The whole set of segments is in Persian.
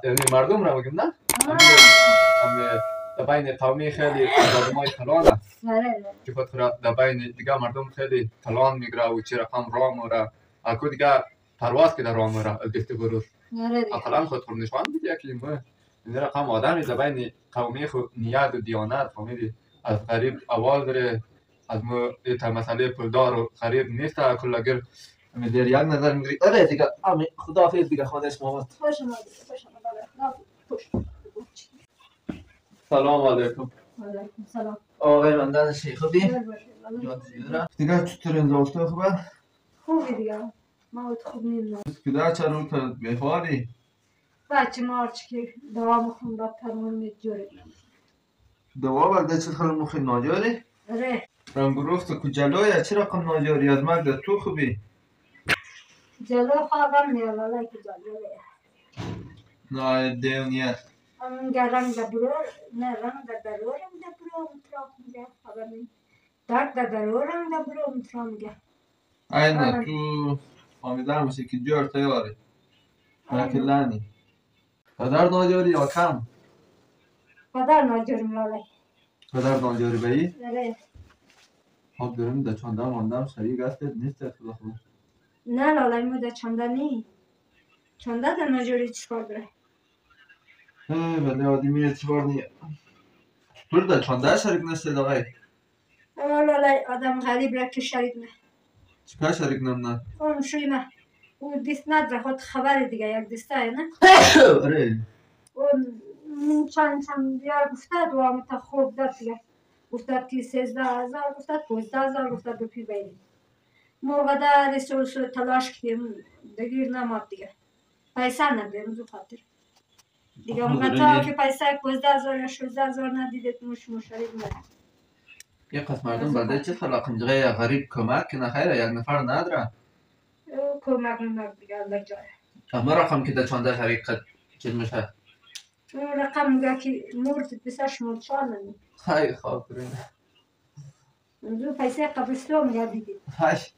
یعنی مردم را بگم نه؟ در بین قومی خیلی آدمای کلانه که خود در بین دیگه مردم خیلی کلان میگره و چه رقم راه موره اکو دیگه پرواز که در راه موره گفته برو اقلا خود نشان میده که این رقم آدمی در بین قومی خود نیت و دیانت فهمیدی از غریب اول داره از مو ایتا مسئله پولدار و غریب نیست کل اگر در یک نظر میگیری آره دیگه خداحافظ دیگه خودش محمد خوش آمدید سلام علیکم. علیکم سلام. آقای مندان شیخ خوبی؟ دیگه چطور این دوسته خوبه؟ خوبی دیگه ما خوب نیم کده چه رو تا بخواری؟ بچه مارچ که دوا مخون با پرمون جوری دوا بلده چه خیلی مخی ناجاری؟ اره رنگ روخت که جلویه چه رقم ناجاری از مرد تو خوبی؟ جلو خوابم نیالاله که جلویه نه دیونیت همونگه رنگ ده برو نه رنگ ده درو رنگ ده برو مطراق میگه خبر نیم درد ده درو رنگ ده برو مطراق میگه اینه تو فامیدن میشه که جور تیاری لانی پدر ناجاری یا کم؟ پدر ناجرم لاله پدر ناجاری بایی؟ اره خب دارم ده چانده ماندم شریک هستید نیست خدا خدا نه لاله مو ده چنده نی چنده ده ناجوری چکار داره ولی آدمی چیکار نیه تو ده چانده شریک نیستید آقای؟ اما لاله آدم غریب را که شریک نه چیکار شریک نم اون شوی ما او دیست نداره خود خبر دیگه یک دیسته نه آره اون چند بیار گفتد و هم تا خوب داد دیگه گفتد که 13,000 گفتد 15,000 گفتد بپی بیدیم موقع در سو تلاش کردیم دگیر نماد دیگه پیسه نداریم زو خاطر دیگه موقع تا که پیسه 15,000 یا 16,000 ندیده مش مشارید نداره یک قسم مردم بلده چه خلاقنجغه غریب کمک کنه خیره یک نفر نداره کمک نمک دیگه الله جاره اما رقم که در چانده شریک چیز میشه اون رقم میگه که مرد بسش مرد چار نمی خیلی خواب برین زو پیسه قبرستو میگه دیدید هش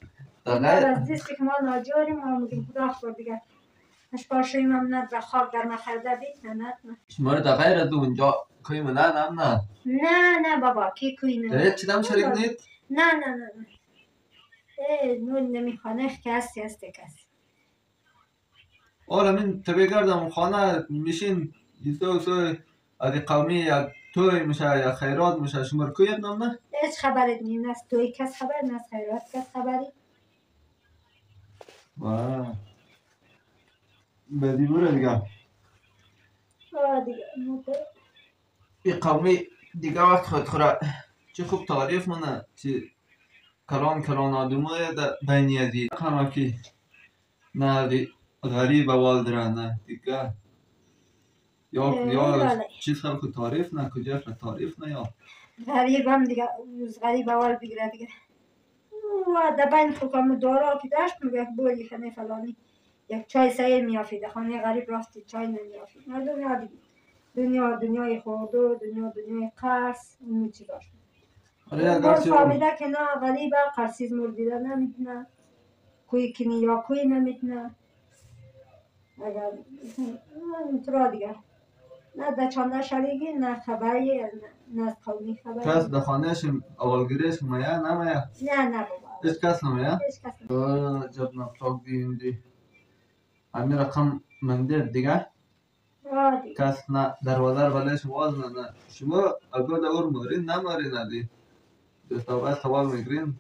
ما از دیستی که ما ناجاریم ما میگیم خدا خور دیگه اشپاشویم هم نداره خواب در نخرده دید نه نه شما رو در غیر از اونجا کوی من نه نه بابا کی کوی نه دارید چی دم شریک نید؟ نه نون نمیخوانه کسی هسته کسی آره من تبیه گردم خانه میشین یزدو از قومی یک توی میشه یا خیرات میشه شما رو کوید نام نه؟ هیچ خبرت نیم نه توی کس خبر نه خیرات کس خبری بدی بوره دیگه دیگه این قومی دیگه وقت خود خوره چه خوب تعریف منه چه کلان آدمای بینی ازی همه که نه دی غریب والدره نه دیگه یا چیز خلق تعریف نه کجا تعریف نه یا غریب هم دیگه غریب اول بگیره دیگه و در بین خوکم دارا که داشت میگه بولی خنه فلانی یک چای سیر میافید خانه غریب راستی چای نمیافید مردم یادی دنیای خورده دنیای قرص اون چی داشت اون فهمیده که نه غریبه قرصیز مردیده نمیتونه کوی کنی یا کوی نمیتونه اگر اینطورا دیگه نه در چانده شریگی نه خبری نه از قومی خبری کس در خانهش اولگیرش میه نمیه؟ نه بابا هیچ کس نمیه؟ هیچ کس نمیه جب نفتاق دی همین رقم منده دیگه کس نه دروازه رو بلش باز نه شما اگه دور مارین ندی دستاوه سوال میگرین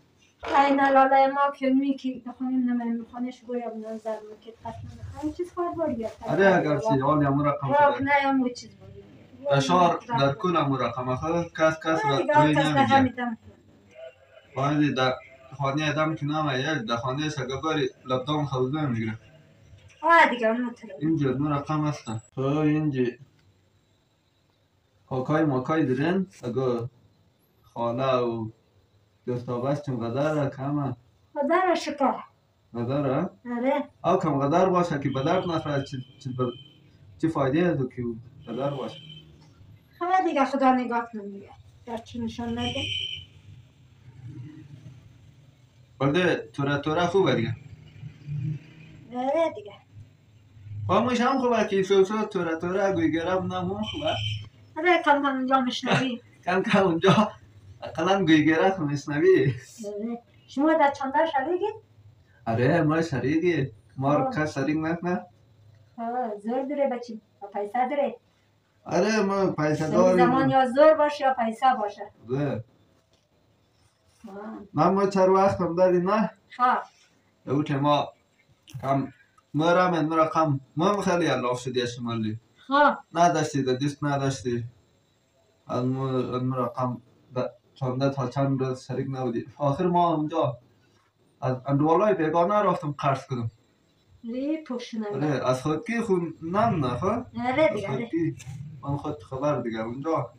این لاله ما که میکی بخونیم نمیخوانش گویم نظر میکرد قطعا همین چیز کار باید آره اگر چی حال همون رقم شده نه همون چیز باید اشار در کل همون رقم اخواه کس روی نمیگه باید در خانه ادم که نمیه در خانه شگفاری لبدان خوزه میگره دیگه اون اینجا دو رقم هستن تو اینجا کاکای ماکای درین اگه خاله و دستابش چون قدر کمه قدر شکار قدر آره او کم قدر باشه که بدرد نفره چی فایده از که قدر باشه خبر دیگه خدا نگاه نمیگه در چی نشان نده بلده توره خوبه دیگه آره دیگه خاموش هم خوبه که سوسو توره گویگرم نمون خوبه. آره کم اونجا میشنوی. کم اونجا اقلا گویگره خو میشنوی. شما در چنده شریکید؟ آره ما شریکی. ما کس شریک نکنه. زور داره بچی پیسه داره. آره ما پیسه داریم. زمان یا زور باشه یا پیسه باشه. آره. ما چند وقت هم داریم نه؟ خواه. او که ما کم مرا کم ما خیلی الاف شدی شمالی. نداشتی دیست نداشتی. از مرا کم چنده تا چند روز شریک نبودی. آخر ما اونجا از اندوالای بیگانه رفتم قرض کردم. پوشنم. آره از خودکی خود نه خواه؟ آره دیگه. خودکی من خود خبر دیگه اونجا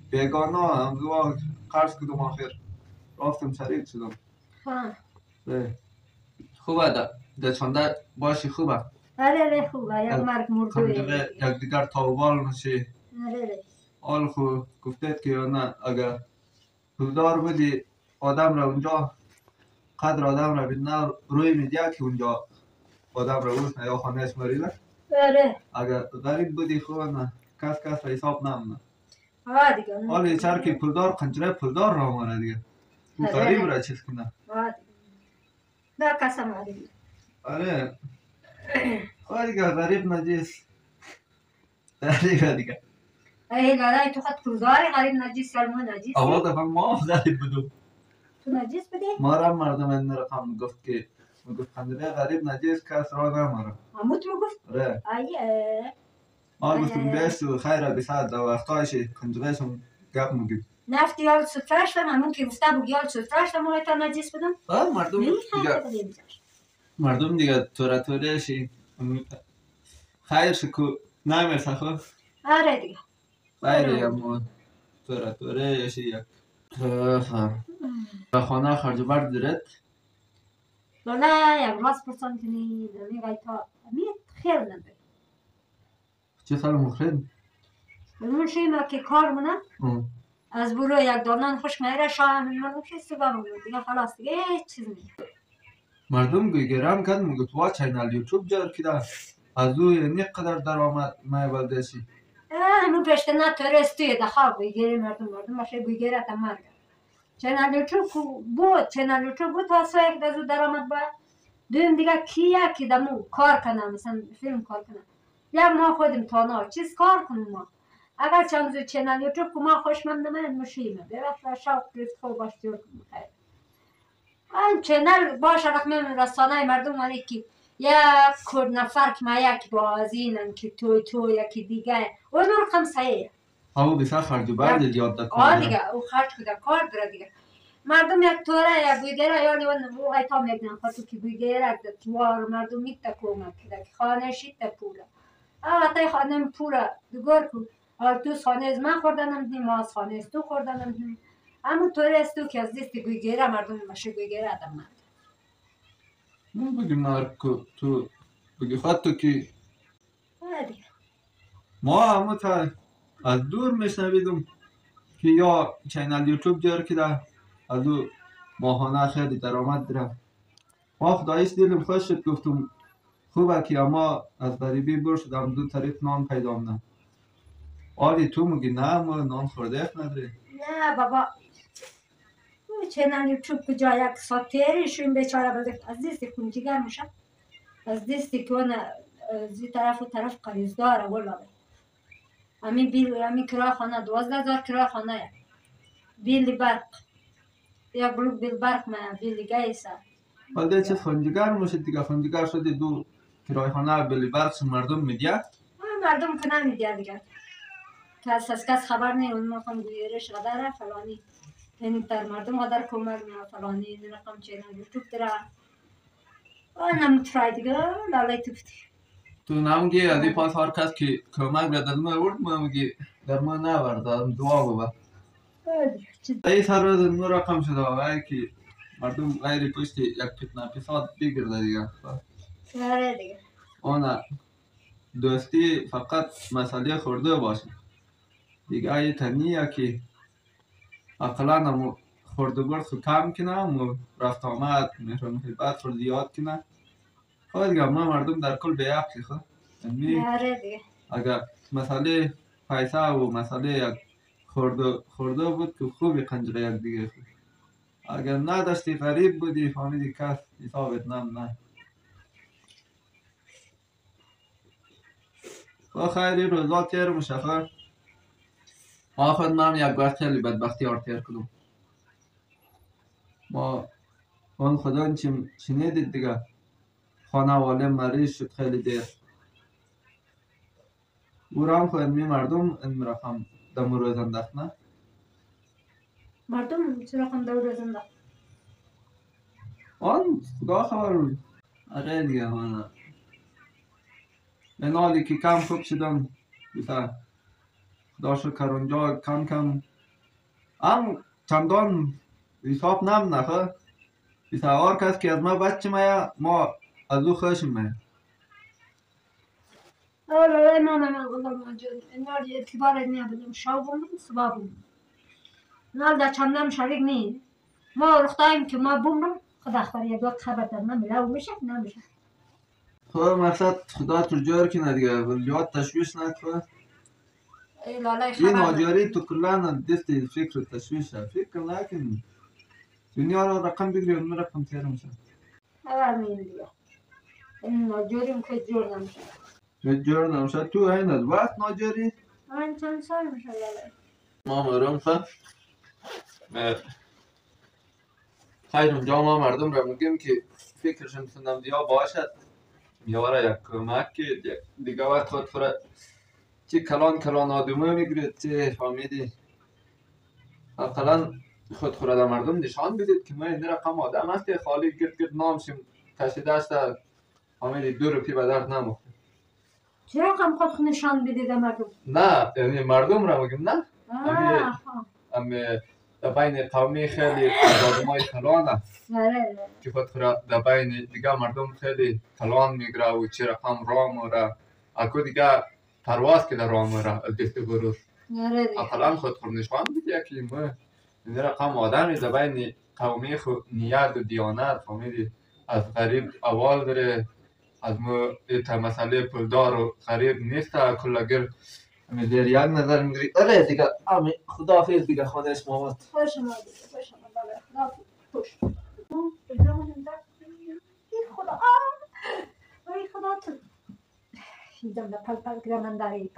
بیگانه اندوال قرض کردم آخر رفتم شریک شدم. خوبه در چنده باشی خوبه. آره خوبه یک مرگ مرده. یک دیگر تاوبال نشی. آره. آل خو گفتید که نه اگر پولدار بودی آدم را اونجا قدر آدم را بینه روی میدیا که اونجا آدم را اوش یا خانهش مریده. آره. اگر غریب بودی خوب نه کس را حساب نمونه. دیگه. حالی چر که پولدار قنجره پولدار را مانه دیگه. غریب را چیز کنه. نه کسم غریب. آره. دیگه غریب نجیس. دیگه. ای لالای تو خود پولداری غریب نجیس یا ما نجیس؟ اول دفعه ما غریب بودم. تو نجیس بودی؟ ما را مردم این رقم گفت که قنجره غریب نجیس کس را نماره. همون تو گفت؟ آره. ایه. ما گفتم بیست و خیره بیسد و وقتایشی قنجرهشون گپ میگید. نفتی یال سفرش دم همون که گفته بود یال سفرش دم تا نجیس بدم؟ مردم دیگه توریشی خیرش که نمیرسه خود؟ آره دیگه. خیلی همون توریشی یک خانه خرج برد دارد؟ لالا یک راست پرسان کنی میگه تا امید خیل نده. چه سال مخرد؟ بلون شیما که کار مونه از برو یک دانان خوش میره شاه منو که سبا مونه دیگه خلاص دیگه هیچ چیز نیست. مردم گرم کردن میگه تو چینل یوتیوب جار کده از او یعنی قدر درآمد میبردشی. همون پشت نه ترستوی دخواه بگیری مردم باشه بگیره تا مرگ. چینل یوتیوب بود واسه یک دزو درآمد باید. دویم دیگه کیه که دمو کار کنم مثلا فیلم کار کنم. یا ما خودم تانا چیز کار کنیم ما. اگر چند زود چینل یوتیوب که ما خوشمند نمید مشیمه. ببخش شوق گرفت خوب باش جور کنیم خیلی. این چینل باشه رقم رسانه مردم ولی که یک کرد نفر که ما یک بازینن که تو یکی دیگه اون رقم صحیحه. او بسیار خرج برد زیاد در کار داره. دیگه او خرج کده کار داره دیگه. مردم یک توره یا بویگره یا لیون او ایتا میگنن خواهد که بویگره توار مردم میتا کومه کده که خانه شیطه پوله. تای خانه پوله دگار کن. تو خانه از من خوردنم دیم ما از خانه از تو خوردنم دیم. همون توره از تو که از دیست گویگره مردم مشه گویگره آدم مرد. من بگی مرد که تو بگی خواهد تو که ما همه تا از دور میشنویدم که یا چینل یوتیوب جار کده از او ماهانه خیلی درآمد داره. ما خدایش دیلم خوش شد گفتم خوبه که اما از غریبی بر شدم دو طریق نان پیدا کنم. آلی تو میگی نه ما نان خورده اخ نداری؟ نه بابا چینل یوتیوب کجا یک ساتیریشون بیچاره بده از دیستی کنجیگر میشه. از دیستی که اون زی طرف و طرف قریض داره ولا همین کرای خانه 12,000 کرای خانه بیل برق یک بلوک بیل برق من بیل گیسه ولی چه خانجیگر میشه دیگه خانجیگر شده دو کرای خانه بیل برق مردم میدید؟ مردم که نمیدید دیگه کس خبر نی اون مقام گویرش قدره فلانی یعنی در مردم قدر کمک نه فلانی این رقم چینل یوتیوب داره آنم ترای دیگه لالای توفتی تو نمگی از این پاس هر کس که کمک را در ما ورد ما میگی در ما نورد دعا ببا ای سر روز نو رقم شده آقای که مردم غیر پشت یک فتنه فساد بگرده دیگه آره دیگه آنه دوستی فقط مسئله خورده باشه دیگه ای تنیه که اقلا نمو خورده برد خود کم کنه و رفت آمد مهران محبت رو زیاد کنه خواهد دیگه ما مردم در کل به عقلی خود یعنی آره دیگه. اگر مسئله پیسه و مسئله یک خورده بود که خوبی قنجره یک دیگه خود. اگر نداشتی غریب بودی فهمیدی کس حسابت نه. خیلی روزا تیر میشه خب. ما خود من یک وقت خیلی بدبختی تیر کردم. ما اون خدا شنیدید دیگه، خانواده مریض شد خیلی دیر. او را هم خود می مردم این رقم دم روز انداخت نه. مردم چه رقم دور روز آن خدا خبر بود. آره دیگه آن این حالی که کم خوب شدم بیتا خدا شکر اونجا کم کم هم چندان حساب نم نخواه. بیتا هر کس که از ما بچه ما از او خوشم میه. والله من والله موجود نال اعتبار نمیدم شاوم سبابم نال دا چندم شریک نی ما رختایم که ما بومم خدا خبر دو خبر در نمیلاو میشه نمیشه. خب مقصد خدا تو جور کنه دیگه ولیات تشویش نکنه. ای لاله خبر این آجاری تو کلان دست فکر تشویش فکر نکن دنیا رو رقم بگیری اون رقم تیر میشه. خبر نیم دیگه این ناجوریم که جور نمیشه. جور نمیشه تو این از وقت ناجاری؟ من چند سال میشه لاله. ما مرم خب خیر اونجا ما مردم را میگیم که فکرشون سندم دیا باشد میاره یک کمک که دیگه وقت خود فرا چه کلان آدمه میگرید چه فامیدی اقلا خود خورده مردم نشان بدید که ما این رقم آدم هستی خالی گرد نامشیم کشیده است فامیدی 2 روپیه به درد نموخت. چرا کم خود نشان بدید مردم؟ نه یعنی مردم را میگم نه امی در بین قومی خیلی آدمای کلانه که خود در بین دیگه مردم خیلی کلان میگره و چه رقم راه موره اکو دیگه پرواز که در راه موره دست برور اقلا خود نشان بده که ما این رقم آدمی در بین قومی خود نیت و دیانت فهمیدی از غریب اول داره از ما ایتا مسئله پولدار و غریب نیست کلگر در یک نظر میگیری آره دیگه امی خداحافظ دیگه خودش مامد خوش آمدید خوش آمد خوش خدا ای خدا تو شیدم پل پل کرمنداری